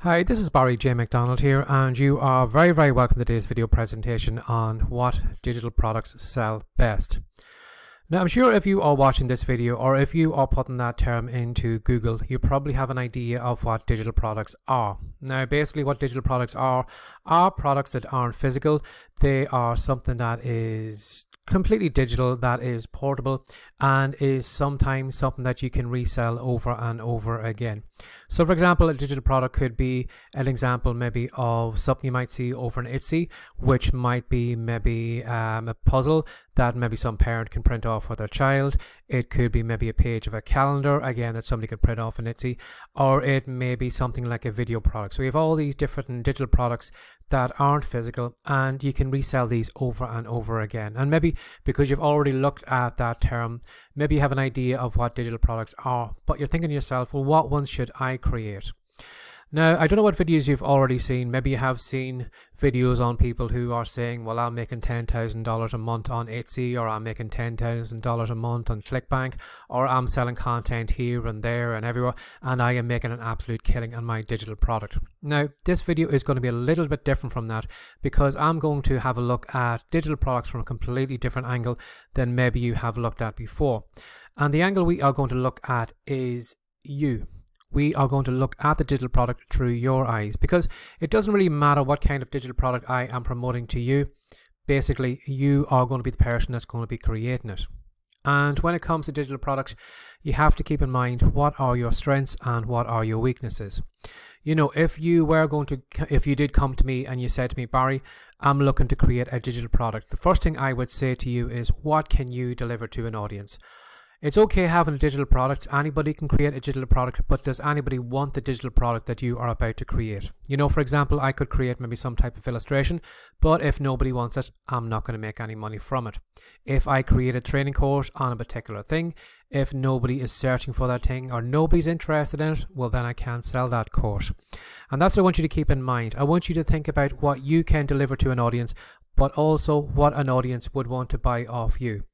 Hi, this is Barry J. McDonald here, and you are very welcome to today's video presentation on what digital products sell best. Now, I'm sure if you are watching this video or if you are putting that term into Google, you probably have an idea of what digital products are. Now, basically what digital products are products that aren't physical. They are something that is completely digital, that is portable, and is sometimes something that you can resell over and over again. So for example, a digital product could be an example maybe of something you might see over on Etsy, which might be maybe a puzzle that maybe some parent can print off for their child. It could be maybe a page of a calendar, again, that somebody can print off on Etsy, or it may be something like a video product. So we have all these different digital products that aren't physical, and you can resell these over and over again. And maybe because you've already looked at that term, maybe you have an idea of what digital products are, but you're thinking to yourself, well, what ones should I create? Now, I don't know what videos you've already seen. Maybe you have seen videos on people who are saying, well, I'm making $10,000 a month on Etsy, or I'm making $10,000 a month on ClickBank, or I'm selling content here and there and everywhere, and I am making an absolute killing on my digital product. Now, this video is going to be a little bit different from that, because I'm going to have a look at digital products from a completely different angle than maybe you have looked at before. And the angle we are going to look at is you. We are going to look at the digital product through your eyes, because it doesn't really matter what kind of digital product I am promoting to you. Basically, you are going to be the person that's going to be creating it. And when it comes to digital products, you have to keep in mind what are your strengths and what are your weaknesses. You know, if you did come to me and you said to me, Barry, I'm looking to create a digital product, the first thing I would say to you is, what can you deliver to an audience? It's okay having a digital product. Anybody can create a digital product, but does anybody want the digital product that you are about to create? You know, for example, I could create maybe some type of illustration, but if nobody wants it, I'm not going to make any money from it. If I create a training course on a particular thing, if nobody is searching for that thing or nobody's interested in it, well, then I can't sell that course. And that's what I want you to keep in mind. I want you to think about what you can deliver to an audience, but also what an audience would want to buy off you.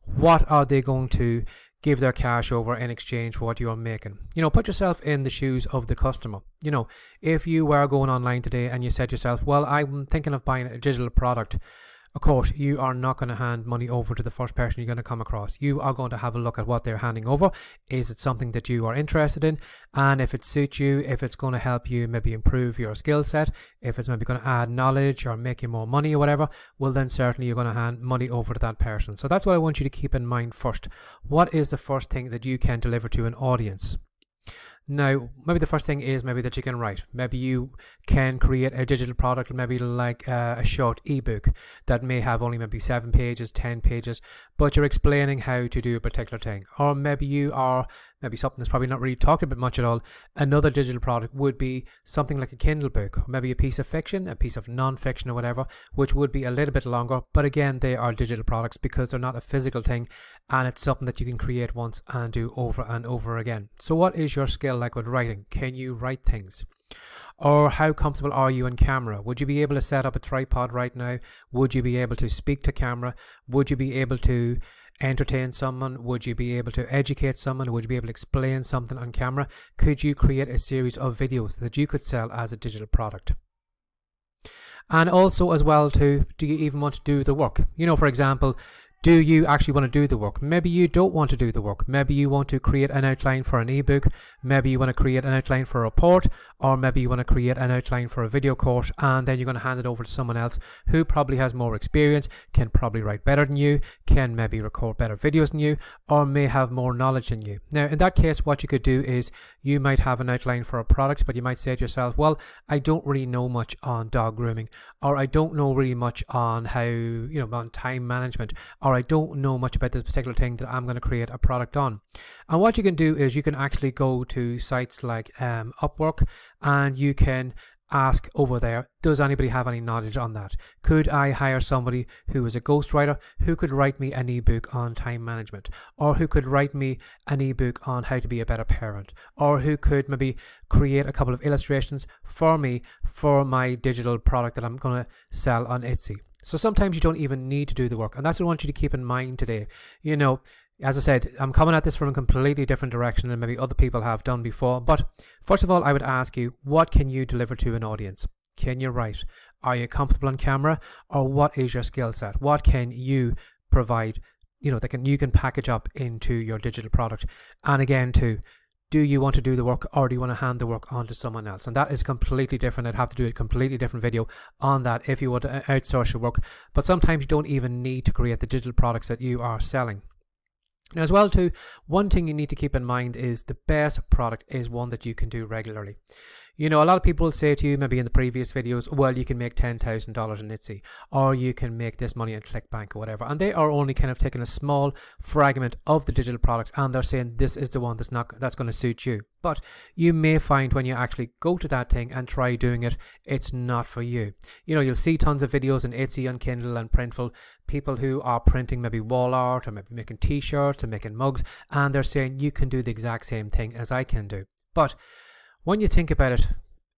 What are they going to give their cash over in exchange for what you are making? You know, put yourself in the shoes of the customer. You know, if you were going online today and you said to yourself, well, I'm thinking of buying a digital product, of course, you are not going to hand money over to the first person you're going to come across. You are going to have a look at what they're handing over. Is it something that you are interested in? And if it suits you, if it's going to help you maybe improve your skill set, if it's maybe going to add knowledge or make you more money or whatever, well, then certainly you're going to hand money over to that person. So that's what I want you to keep in mind first. What is the first thing that you can deliver to an audience? Now, maybe the first thing is maybe that you can write. Maybe you can create a digital product, maybe like a short ebook that may have only maybe 7 pages, 10 pages, but you're explaining how to do a particular thing. Or maybe you are, maybe something that's probably not really talked about much at all. Another digital product would be something like a Kindle book, or maybe a piece of fiction, a piece of non-fiction or whatever, which would be a little bit longer. But again, they are digital products because they're not a physical thing, and it's something that you can create once and do over and over again. So what is your skill like with writing? Can you write things? Or how comfortable are you in camera? Would you be able to set up a tripod right now? Would you be able to speak to camera? Would you be able to entertain someone? Would you be able to educate someone? Would you be able to explain something on camera? Could you create a series of videos that you could sell as a digital product? And also as well too, do you even want to do the work? You know, for example, do you actually want to do the work? Maybe you don't want to do the work. Maybe you want to create an outline for an ebook. Maybe you want to create an outline for a report, or maybe you want to create an outline for a video course, and then you're going to hand it over to someone else who probably has more experience, can probably write better than you, can maybe record better videos than you, or may have more knowledge than you. Now, in that case, what you could do is you might have an outline for a product, but you might say to yourself, well, I don't really know much on dog grooming, or I don't know really much on how, you know, on time management, or I don't know much about this particular thing that I'm going to create a product on. And what you can do is you can actually go to sites like Upwork, and you can ask over there, does anybody have any knowledge on that? Could I hire somebody who is a ghostwriter who could write me an ebook on time management, or who could write me an ebook on how to be a better parent, or who could maybe create a couple of illustrations for me for my digital product that I'm going to sell on Etsy? So sometimes you don't even need to do the work, and that's what I want you to keep in mind today. You know, As I said, I'm coming at this from a completely different direction than maybe other people have done before. But first of all, I would ask you, what can you deliver to an audience? Can you write? Are you comfortable on camera? Or what is your skill set? What can you provide, that you can package up into your digital product? And again, too, do you want to do the work, or do you want to hand the work on to someone else? And that is completely different. I'd have to do a completely different video on that if you want to outsource your work. But sometimes you don't even need to create the digital products that you are selling. Now, as well too, one thing you need to keep in mind is the best product is one that you can do regularly. A lot of people will say to you, maybe in the previous videos, well, you can make $10,000 in Etsy, or you can make this money in ClickBank or whatever. And they are only kind of taking a small fragment of the digital products, and they're saying this is the one that's going to suit you. But you may find when you actually go to that thing and try doing it, it's not for you. You'll see tons of videos on Etsy and Kindle and Printful, people who are printing maybe wall art or maybe making t-shirts and making mugs, and they're saying you can do the exact same thing as I can do. But when you think about it,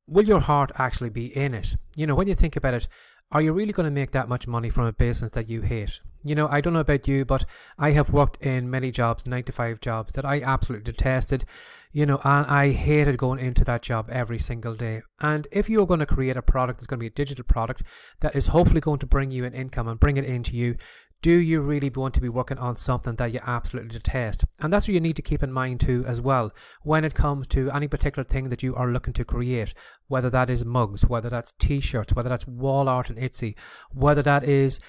will your heart actually be in it? When you think about it, are you really going to make that much money from a business that you hate? I don't know about you, but I have worked in many jobs, 9-to-5 jobs, that I absolutely detested, and I hated going into that job every single day. And if you're going to create a product that's going to be a digital product that is hopefully going to bring you an income and bring it into you, do you really want to be working on something that you absolutely detest? And that's what you need to keep in mind too as well when it comes to any particular thing that you are looking to create, whether that is mugs, whether that's t-shirts, whether that's wall art on Etsy, whether that is,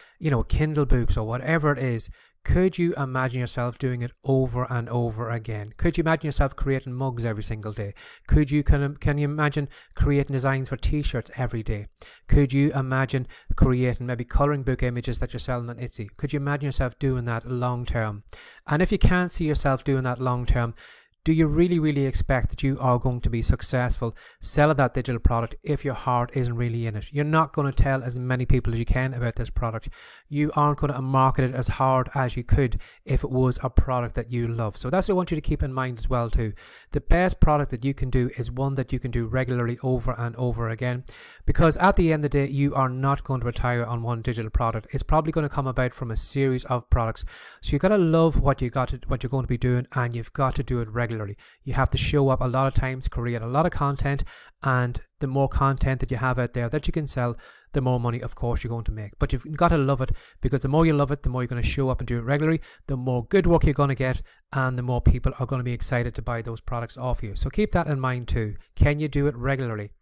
Kindle books or whatever it is. Could you imagine yourself doing it over and over again? Could you imagine yourself creating mugs every single day? Can you imagine creating designs for t-shirts every day? Could you imagine creating maybe coloring book images that you're selling on Etsy? Could you imagine yourself doing that long term? And if you can't see yourself doing that long term, do you really expect that you are going to be successful selling that digital product if your heart isn't really in it? You're not going to tell as many people as you can about this product. You aren't going to market it as hard as you could if it was a product that you love. So that's what I want you to keep in mind as well too. The best product that you can do is one that you can do regularly over and over again, because at the end of the day, you are not going to retire on one digital product. It's probably going to come about from a series of products. So you've got to love what you're going to be doing, and you've got to do it regularly. You have to show up a lot of times, create a lot of content, and the more content that you have out there that you can sell, the more money of course you're going to make. But you've got to love it, because the more you love it, the more you're going to show up and do it regularly, the more good work you're going to get, and the more people are going to be excited to buy those products off you. So keep that in mind too. Can you do it regularly?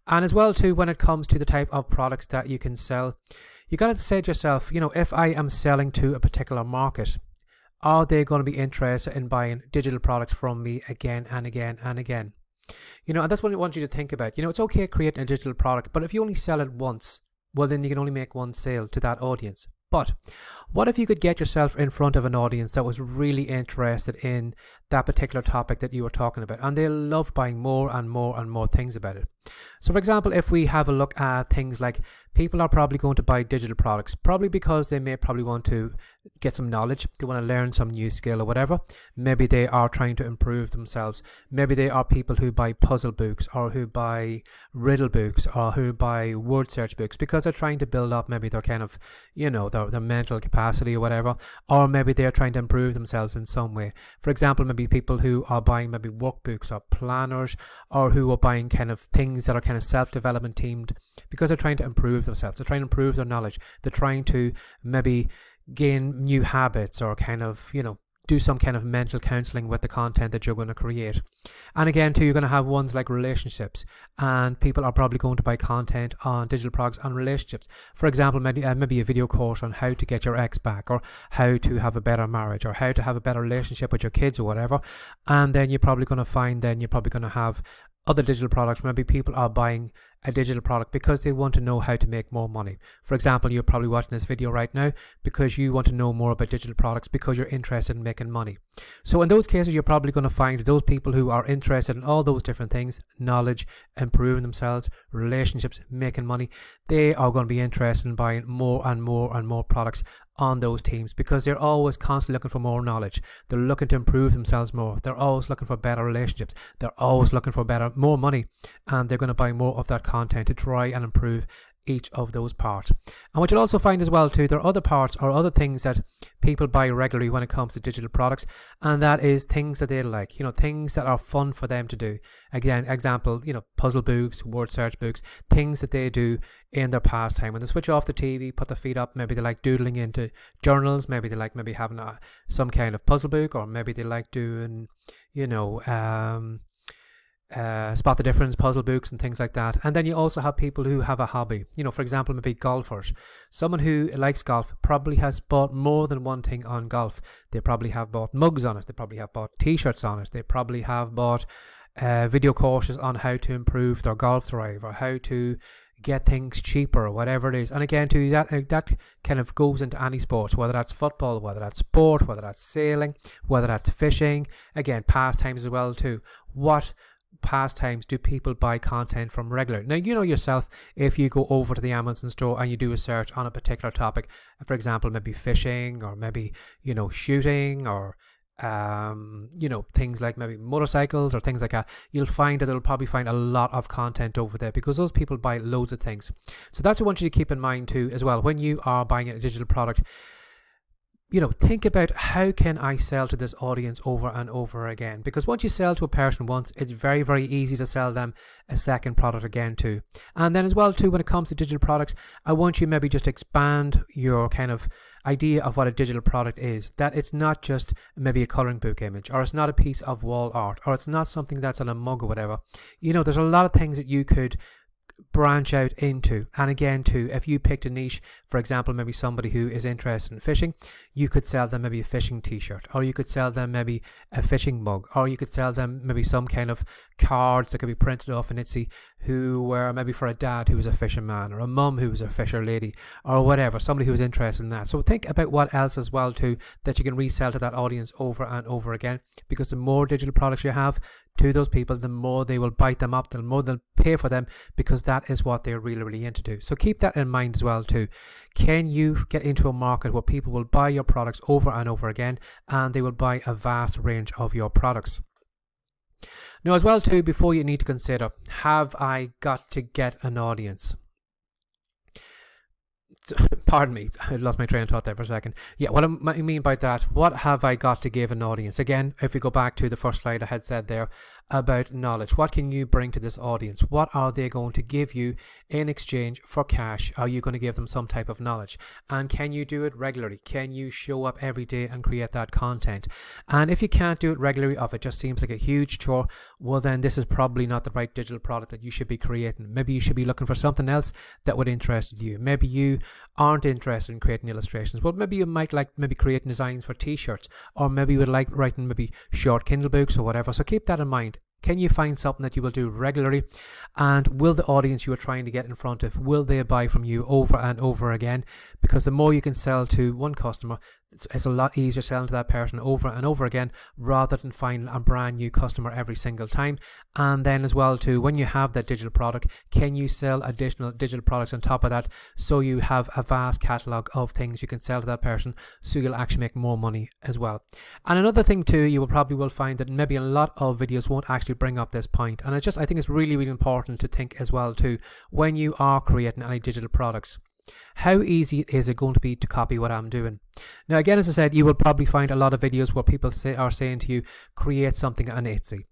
And as well too, when it comes to the type of products that you can sell, you got to say to yourself, if I am selling to a particular market, are they going to be interested in buying digital products from me again and again and again? And that's what I want you to think about. It's okay creating a digital product, but if you only sell it once, well, then you can only make one sale to that audience. But what if you could get yourself in front of an audience that was really interested in that particular topic that you were talking about, and they love buying more and more and more things about it? So for example, if we have a look at things like, people are probably going to buy digital products probably because they may probably want to get some knowledge, they want to learn some new skill or whatever. Maybe they are trying to improve themselves. Maybe they are people who buy puzzle books, or who buy riddle books, or who buy word search books because they're trying to build up maybe their kind of, their mental capacity or whatever. Or maybe they're trying to improve themselves in some way. For example, maybe people who are buying maybe workbooks or planners, or who are buying kind of things that are kind of self-development themed because they're trying to improve themselves. They're trying to improve their knowledge. They're trying to maybe gain new habits, or kind of, do some kind of mental counseling with the content that you're going to create. And again too, you're going to have ones like relationships, and people are probably going to buy content on digital products on relationships. For example, maybe a video course on how to get your ex back, or how to have a better marriage, or how to have a better relationship with your kids or whatever. And then you're probably going to find, then you're probably going to have other digital products. Maybe people are buying a digital product because they want to know how to make more money. For example, you're probably watching this video right now because you want to know more about digital products because you're interested in making money. So in those cases, you're probably going to find those people who are interested in all those different things, knowledge, improving themselves, relationships, making money, they are going to be interested in buying more and more and more products on those teams, because they're always constantly looking for more knowledge. They're looking to improve themselves more. They're always looking for better relationships. They're always looking for more money, and they're going to buy more of that content to try and improve each of those parts. And what you'll also find as well too, there are other parts or other things that people buy regularly when it comes to digital products, and that is things that they like, things that are fun for them to do. Again, example, puzzle books, word search books, things that they do in their pastime. When they switch off the TV, put their feet up, maybe they like doodling into journals, maybe they like having some kind of puzzle book, or maybe they like doing spot the difference puzzle books and things like that. And then you also have people who have a hobby, for example, maybe golfers. Someone who likes golf probably has bought more than one thing on golf. They probably have bought mugs on it, they probably have bought t-shirts on it, they probably have bought video courses on how to improve their golf drive, or how to get things cheaper, or whatever it is. And again too, that kind of goes into any sports, whether that's football, whether that's sport, whether that's sailing, whether that's fishing. Again, pastimes as well too. What pastimes do people buy content from regularly? Now, yourself, if you go over to the Amazon store and you do a search on a particular topic, for example, maybe fishing, or maybe shooting, or things like maybe motorcycles or things like that, you'll find that you'll probably find a lot of content over there, because those people buy loads of things. So that's what I want you to keep in mind too as well when you are buying a digital product. Think about, how can I sell to this audience over and over again? Because once you sell to a person once, it's very, very easy to sell them a second product again too. And then as well too, when it comes to digital products, I want you maybe just expand your kind of idea of what a digital product is. That it's not just maybe a coloring book image, or it's not a piece of wall art, or it's not something that's on a mug or whatever. There's a lot of things that you could branch out into. And again too, if you picked a niche, for example, maybe somebody who is interested in fishing, you could sell them maybe a fishing t-shirt, or you could sell them maybe a fishing mug, or you could sell them maybe some kind of cards that could be printed off in Etsy, who were maybe for a dad who was a fisherman, or a mum who was a fisher lady, or whatever, somebody who was interested in that. So think about what else as well too that you can resell to that audience over and over again, because the more digital products you have to those people, the more they will bite them up, the more they'll pay for them, because that is what they're really, really into do. So keep that in mind as well too. Can you get into a market where people will buy your products over and over again, and they will buy a vast range of your products? Now as well too, before, you need to consider, have I got to get an audience? Pardon me, I lost my train of thought there for a second. Yeah, what I mean by that, what have I got to give an audience? Again, if we go back to the first slide I had said there about knowledge, what can you bring to this audience? What are they going to give you in exchange for cash? Are you going to give them some type of knowledge? And can you do it regularly? Can you show up every day and create that content? And if you can't do it regularly, or if it just seems like a huge chore, well then this is probably not the right digital product that you should be creating. Maybe you should be looking for something else that would interest you. Maybe you aren't interested in creating illustrations. Well, maybe you might like creating designs for t-shirts, or maybe you would like writing maybe short Kindle books or whatever. So keep that in mind. Can you find something that you will do regularly? And will the audience you are trying to get in front of, will they buy from you over and over again? Because the more you can sell to one customer, it's a lot easier selling to that person over and over again, rather than finding a brand new customer every single time. And then as well too, when you have that digital product, can you sell additional digital products on top of that, so you have a vast catalog of things you can sell to that person, so you'll actually make more money as well. And another thing too, you will find that maybe a lot of videos won't actually bring up this point, and I think it's really, really important to think as well too, when you are creating any digital products, how easy is it going to be to copy what I'm doing? Now again, as I said, you will probably find a lot of videos where people are saying to you, create something on Etsy,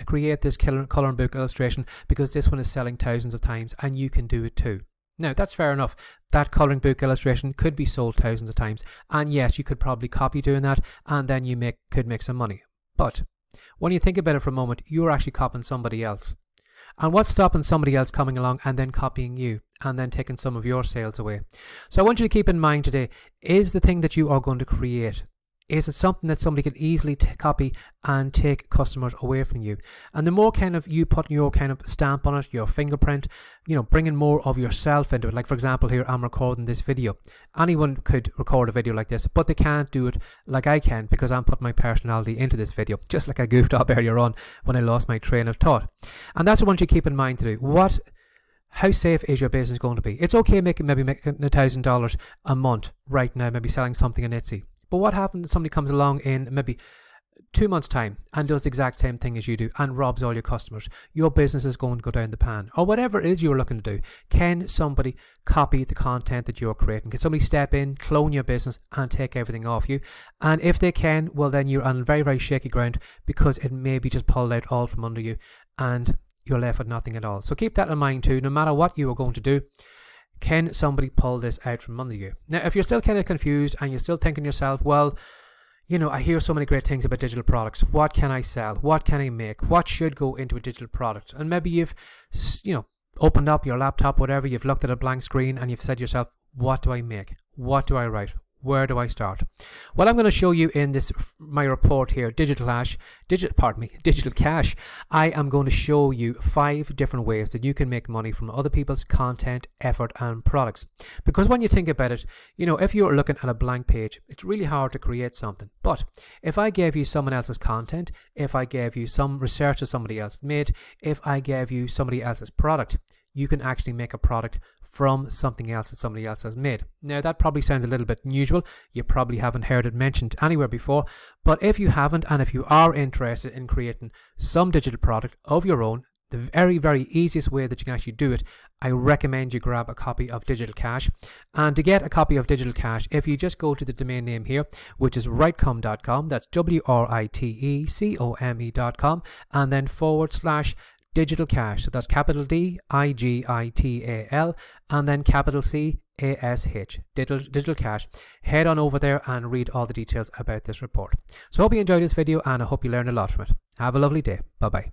create this coloring book illustration because this one is selling thousands of times and you can do it too. Now that's fair enough, that coloring book illustration could be sold thousands of times, and yes, you could probably copy doing that, and then you could make some money. But when you think about it for a moment, you're actually copying somebody else. And what's stopping somebody else coming along and then copying you and then taking some of your sales away? So I want you to keep in mind today, is the thing that you are going to create, is it something that somebody can easily copy and take customers away from you? And the more kind of you put your kind of stamp on it, your fingerprint, bringing more of yourself into it. Like for example, here I'm recording this video. Anyone could record a video like this, but they can't do it like I can, because I'm putting my personality into this video, just like I goofed up earlier on when I lost my train of thought. And that's what I want you to keep in mind today. How safe is your business going to be? It's okay maybe making $1,000 a month right now, maybe selling something on Etsy. But what happens if somebody comes along in maybe 2 months' time and does the exact same thing as you do and robs all your customers, your business is going to go down the pan. Or whatever it is you're looking to do, can somebody copy the content that you're creating? Can somebody step in, clone your business and take everything off you? And if they can, well, then you're on very, very shaky ground, because it may be just pulled out all from under you and you're left with nothing at all. So keep that in mind too. No matter what you are going to do, can somebody pull this out from under you? Now, if you're still kind of confused and you're still thinking to yourself, well, you know, I hear so many great things about digital products. What can I sell? What can I make? What should go into a digital product? And maybe you've, you know, opened up your laptop, whatever, you've looked at a blank screen and you've said to yourself, what do I make? What do I write? Where do I start? Well, I'm going to show you in this, my report here, Digital Cash. I am going to show you 5 different ways that you can make money from other people's content, effort, and products. Because when you think about it, you know, if you're looking at a blank page, it's really hard to create something. But if I gave you someone else's content, if I gave you some research that somebody else made, if I gave you somebody else's product, you can actually make a product from something else that somebody else has made. Now, that probably sounds a little bit unusual. You probably haven't heard it mentioned anywhere before, but if you haven't, and if you are interested in creating some digital product of your own, the very, very easiest way that you can actually do it, I recommend you grab a copy of Digital Cash. And to get a copy of Digital Cash, if you just go to the domain name here, which is writecome.com, that's WRITECOME.com, and then / Digital Cash. So that's capital DIGITAL and then capital CASH. Digital Cash. Head on over there and read all the details about this report. So I hope you enjoyed this video and I hope you learned a lot from it. Have a lovely day. Bye bye.